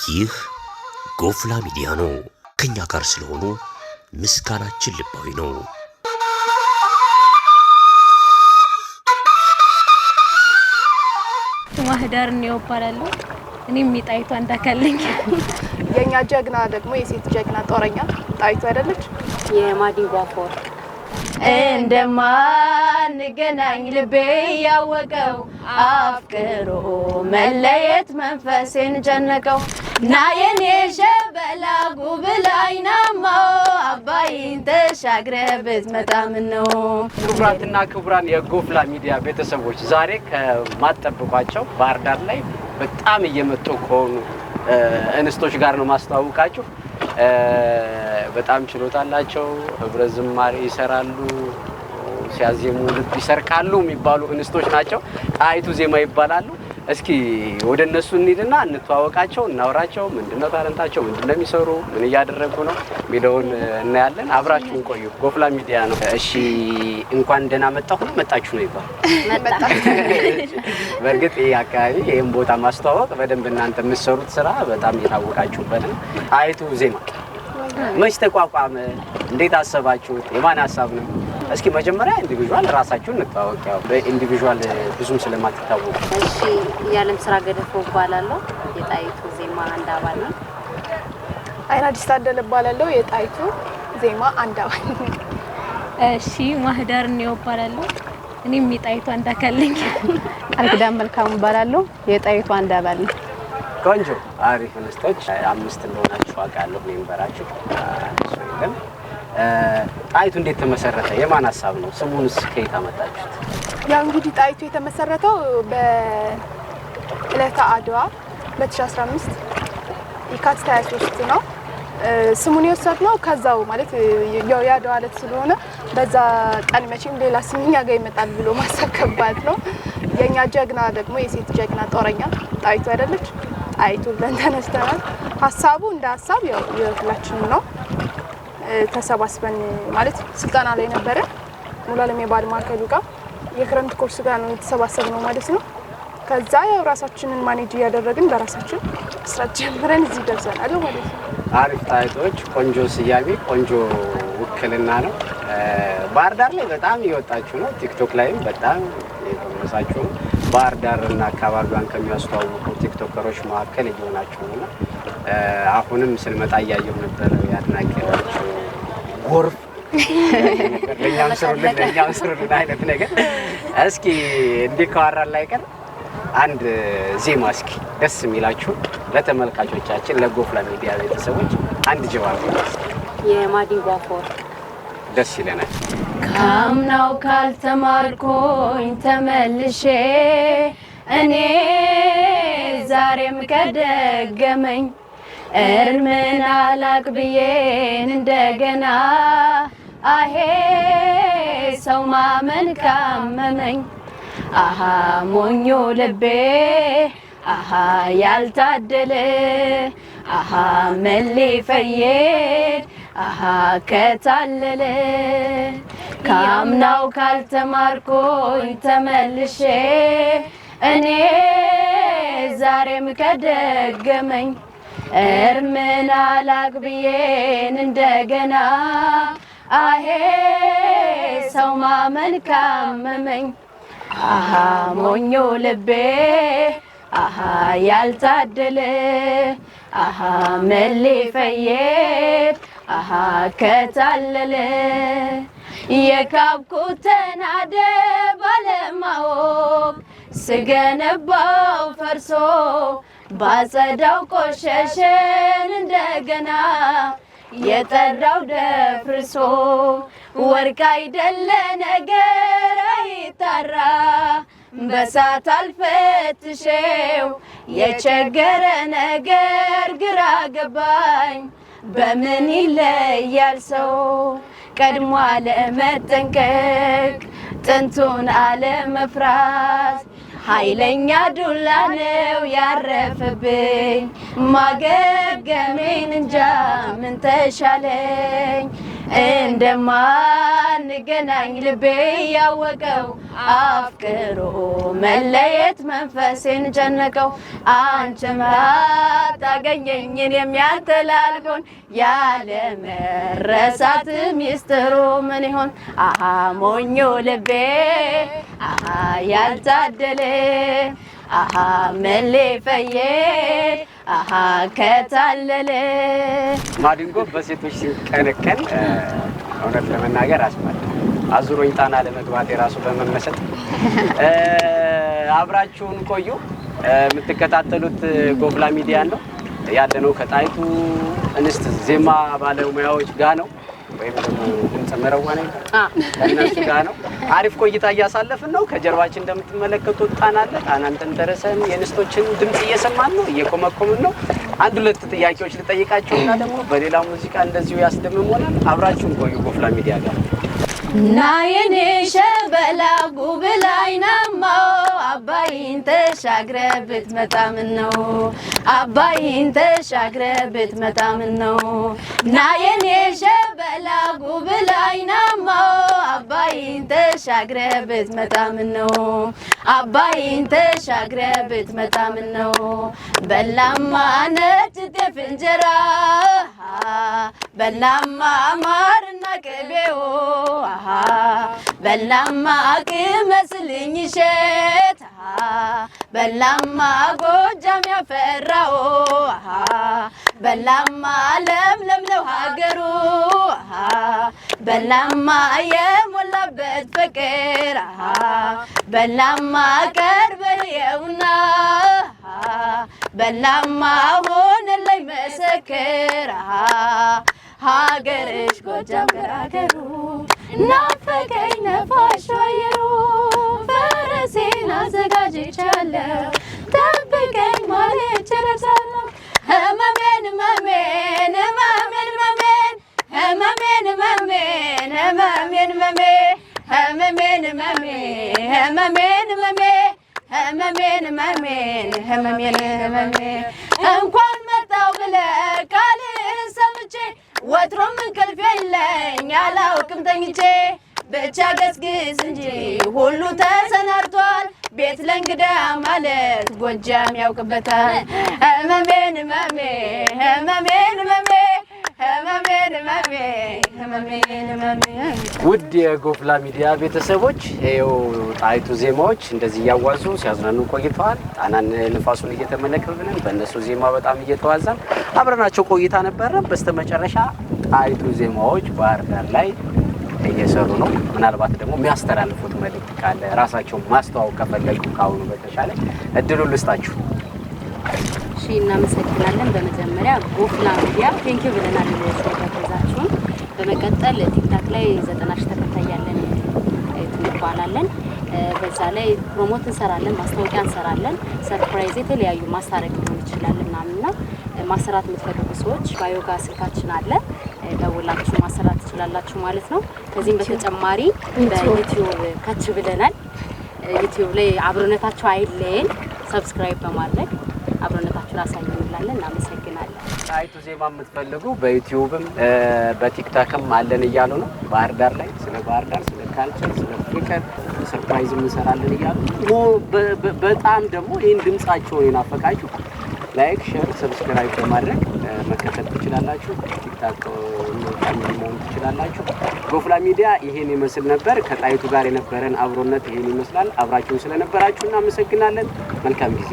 ይህ ጎፍላ ሚዲያ ነው። ከኛ ጋር ስለሆኑ ምስጋናችን ልባዊ ነው። ማህደር ነው ይባላል። እኔም ጣይቱ አንዳከልኝ የኛ ጀግና ደግሞ የሴት ጀግና ጦረኛ ጣይቱ አይደለች? የማዲንጎ አፎር እንደማንገናኝ ልቤ ያወቀው አፍቅሮ መለየት መንፈሴን ጨነቀው ና የኔ ሸበላ ጉብላይናማው አባይን ተሻግረ ብትመጣ ምን ነው። ክቡራትና ክቡራን የጎፍላ ሚዲያ ቤተሰቦች ዛሬ ከማጠብቋቸው ባህር ዳር ላይ በጣም እየመጡ ከሆኑ እንስቶች ጋር ነው ማስተዋወቃችሁ። በጣም ችሎታላቸው ህብረ ዝማሬ ይሰራሉ፣ ሲያዜሙ ልብ ይሰርቃሉ የሚባሉ እንስቶች ናቸው። ጣይቱ ዜማ ይባላሉ። እስኪ ወደ እነሱ እንሂድና እንተዋወቃቸው፣ እናውራቸው። ምንድነው ታለንታቸው፣ ምንድነው የሚሰሩ፣ ምን እያደረጉ ነው ሚለውን እናያለን። አብራችሁን ቆዩ። ጎፍላ ሚዲያ ነው። እሺ እንኳን ደህና መጣሁ ነው መጣችሁ ነው ይባል መጣ። በእርግጥ ይሄ አካባቢ ይሄን ቦታ ማስተዋወቅ በደንብ እናንተ የምትሰሩት ስራ በጣም የታወቃችሁበት ነው። ጣይቱ ዜማ መች ተቋቋመ? እንዴት አሰባችሁት? የማን ሀሳብ ነው? እስኪ መጀመሪያ ኢንዲቪዥዋል ራሳችሁን እንተዋወቁ። ያው በኢንዲቪዥዋል ብዙም ስለማትታወቁ። እሺ የዓለም ስራ ገደፎ እባላለሁ። የጣይቱ ዜማ አንድ አባል ነው። አይናዲስ ታደለ እባላለሁ። የጣይቱ ዜማ አንድ አባል ነው። እሺ ማህደር ነው ይባላል። እኔም ጣይቱ አንዳከልኝ አልክዳም መልካም እባላለሁ። የጣይቱ አንድ አባል ነው። ቆንጆ አሪፍ እንስቶች አምስት እንደሆናችሁ አውቃለሁ። ሜምበራችሁ እሱንም ጣይቱ እንዴት ተመሰረተ? የማን ሀሳብ ነው? ስሙንስ ከየት አመጣችሁት? ያው እንግዲህ ጣይቱ የተመሰረተው በዕለተ አድዋ 2015 የካቲት 23 ነው። ስሙን የወሰድነው ከዛው ማለት ያው የአድዋ ዕለት ስለሆነ በዛ ቀን መቼም ሌላ ስም እኛ ጋር ይመጣል ብሎ ማሰብ ከባድ ነው። የኛ ጀግና ደግሞ የሴት ጀግና ጦረኛ ጣይቱ አይደለች? ጣይቱ ብለን ተነስተናል። ሀሳቡ እንደ ሀሳብ ያው የሁላችንም ነው። ተሰባስበን ማለት ስልጠና ላይ ነበረ ሙሉ ዓለም የባህል ማዕከሉ ጋር የክረምት ኮርስ ጋር ነው የተሰባሰብነው ማለት ነው። ከዛ ያው ራሳችንን ማኔጅ እያደረግን በራሳችን ስራት ጀምረን እዚህ ደርሰናል ማለት ነው። አሪፍ ጣይቶች፣ ቆንጆ ስያሜ፣ ቆንጆ ውክልና ነው። ባህር ዳር ላይ በጣም እየወጣችሁ ነው። ቲክቶክ ላይም በጣም እየተመሳችሁ ነው። ባህር ዳርና አካባቢዋን ከሚያስተዋውቁ ቲክቶከሮች መካከል እየሆናችሁ ነው። አሁንም ስንመጣ እያየሁ ነበር ያድናቂያችሁ ጎርፍ ለኛም ስሩልን አይነት ነገር። እስኪ እንዲህ ካወራን ላይ ቀር አንድ ዜማ እስኪ ደስ የሚላችሁ ለተመልካቾቻችን ለጎፍላ ሚዲያ ቤተሰቦች አንድ ጀዋብ የማዲንጎ አፎር ደስ ይለናል። ካምናው ካልተማርኩኝ ተመልሼ እኔ ዛሬም ከደገመኝ እርምን አላቅ ብዬን እንደገና አሄ ሰው ማመን ካመመኝ አሃ ሞኞ ልቤ አሃ ያልታደለ አሃ መሌ ፈየድ አሃ ከታለለ ካምናው ካልተማርኩኝ ተመልሼ እኔ ዛሬም ከደገመኝ እርምን አላቅ ብዬን እንደገና አሄ ሰው ማመን ካመመኝ አሃ ሞኞ ልቤ አሃ ያልታደለ አሃ መሌ ፈየድ አሃ ከታለለ የካብኩትን አደብ ባለማወቅ ስገነባው ፈርሶ ባጸዳው ቆሸሸን እንደገና የጠራው ደፍርሶ ወርቅ አይደለ ነገር አይጣራ በሳት አልፈትሼው የቸገረ ነገር ግራ ገባኝ በምን ይለያል ሰው ቀድሞ አለመጠንቀቅ ጥንቱን አለመፍራት ኃይለኛ ዱላ ነው ያረፈብኝ ማገገሜን እንጃ ምን ተሻለኝ እንደማንገናኝ ልቤ ያወቀው አፍቅሮ መለየት መንፈሴን ጨነቀው አንቺም አታገኘኝን የሚያንተላልፎን ያለ መረሳት ሚስጥሩ ምን ይሆን አሃ ሞኞ ልቤ አሃ ያልታደለ አሃ መለፈየ አሃ ከታለለ ማዲንጎ በሴቶች ሲቀነቀን እውነት ለመናገር አስማል አዙሮኝ ጣና ለመግባት የራሱ በመመሰጥ አብራችሁን ቆዩ። የምትከታተሉት ጎፍላ ሚዲያ ነው ያለነው ከጣይቱ እንስት ዜማ ባለሙያዎች ጋር ነው ወይም ደግሞ ድምጽ መረዋኔ ከእነሱ ጋር ነው። አሪፍ ቆይታ እያሳለፍን ነው። ከጀርባችን እንደምትመለከቱት ጣና አለ። ጣናን ተንተረሰን የእንስቶችን ድምጽ እየሰማን ነው፣ እየኮመኮምን ነው። አንድ ሁለት ጥያቄዎች ልጠይቃቸውና ደግሞ በሌላ ሙዚቃ እንደዚሁ ያስደምሞናል። አብራችሁን ቆዩ ጎፍላ ሚዲያ ጋር ናየኔ ሸበላ ጉብላይናማው አባይን ተሻግረ ብትመጣ ምን ነው አባይን ተሻግረ ብትመጣ ምን ነው ናየኔ ሸበላ ጉብላይናማው አባይን ተሻግረ ብትመጣ ምን ነው አባይን ተሻግረ ብትመጣ ምን ነው በላማ ነጭ ጤፍ እንጀራ በላማ ማርና ቅቤው በላማ ቅመስልኝ እሸት በላማ ጎጃም ያፈራው በላማ ለምለም ነው ሀገሩ በላማ የሞላበት ፍቅር በላማ ቀርበየውና በላማ ሆነልኝ መሰከር ሀገርሽ ጎጃም ገራገሩ ናፈቀኝ ነፋሽ አየሩ ፈረሴን አዘጋጅቻለሁ ጠብቀኝ ማለት እረሳለሁ ህመሜን ህመሜን ህመሜን ህመሜን ህመሜን ህመሜን ህመሜን ህመሜን ህመሜን ህመሜን ህመሜን ህመሜን እንኳን መጣው ብለህ ቃልህን ሰምቼ ወትሮም እንቅልፍ የለኝ አላውቅም ተኝቼ ብቻ ገስግስ እንጂ ሁሉ ተሰናድቷል ቤት ለእንግዳ ማለት ጎጃም ያውቅበታል ህመሜን ህመሜ ህመሜን ህመሜ ህመሜን ህመሜ ህመሜን ህመሜ ውድ የጎፍላ ሚዲያ ቤተሰቦች ይኸው ጣይቱ ዜማዎች እንደዚህ እያዋዙ ሲያዝናኑ ቆይተዋል። ጣናን ንፋሱን እየተመለከትን በእነሱ ዜማ በጣም እየተዋዛን አብረናቸው ቆይታ ነበረ። በስተመጨረሻ ጣይቱ ዜማዎች ባህር ዳር ላይ እየሰሩ ነው። ምናልባት ደግሞ የሚያስተላልፉት መልእክት ካለ ራሳቸው ማስተዋወቅ ከፈለጉ ካሁኑ በተሻለ እድሉን ልስጣችሁ። እሺ እናመሰግናለን። በመጀመሪያ ጎፍላ ሚዲያ ቴንኪው ብለናል ስለጋበዛችሁን። በመቀጠል ቲክታክ ላይ 90 ሺህ ተከታይ ያለን እንባላለን። በዛ ላይ ፕሮሞት እንሰራለን፣ ማስታወቂያ እንሰራለን፣ ሰርፕራይዝ የተለያዩ ማስታረቅ ሊሆን ይችላል ምናምንና ማሰራት የምትፈልጉ ሰዎች ባዮጋ ስልካችን አለ ደውላችሁ ማሰራት ትችላላችሁ ማለት ነው። ከዚህም በተጨማሪ በዩቲዩብ ከች ብለናል። ዩቲዩብ ላይ አብሮነታችሁ አይለየን፣ ሰብስክራይብ በማድረግ አብሮነታችሁን አሳዩን እንላለን። እናመሰግናለን። ጣይቱ ዜማ የምትፈልጉ በዩቲዩብም በቲክታክም አለን እያሉ ነው። ባህር ዳር ላይ ስለ ባህር ዳር፣ ስለ ካልቸር፣ ስለ ፍቅር ሰርፕራይዝ እንሰራለን እያሉ በጣም ደግሞ ይህን ድምጻቸውን የናፈቃችሁ ላይክ፣ ሼር፣ ሰብስክራይብ በማድረግ መከተል ትችላላችሁ። ቲክታክ መሆን ትችላላችሁ። ጎፍላ ሚዲያ ይሄን ይመስል ነበር። ከጣይቱ ጋር የነበረን አብሮነት ይሄን ይመስላል። አብራችሁን ስለነበራችሁ እናመሰግናለን። መልካም ጊዜ።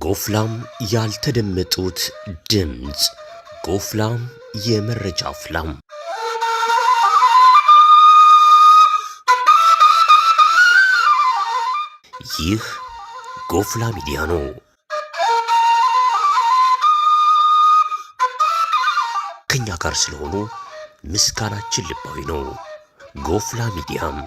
ጎፍላም ያልተደመጡት ድምጽ፣ ጎፍላም የመረጃ ፍላም። ይህ ጎፍላ ሚዲያ ነው። ከኛ ጋር ስለሆኑ ምስጋናችን ልባዊ ነው። ጎፍላ ሚዲያም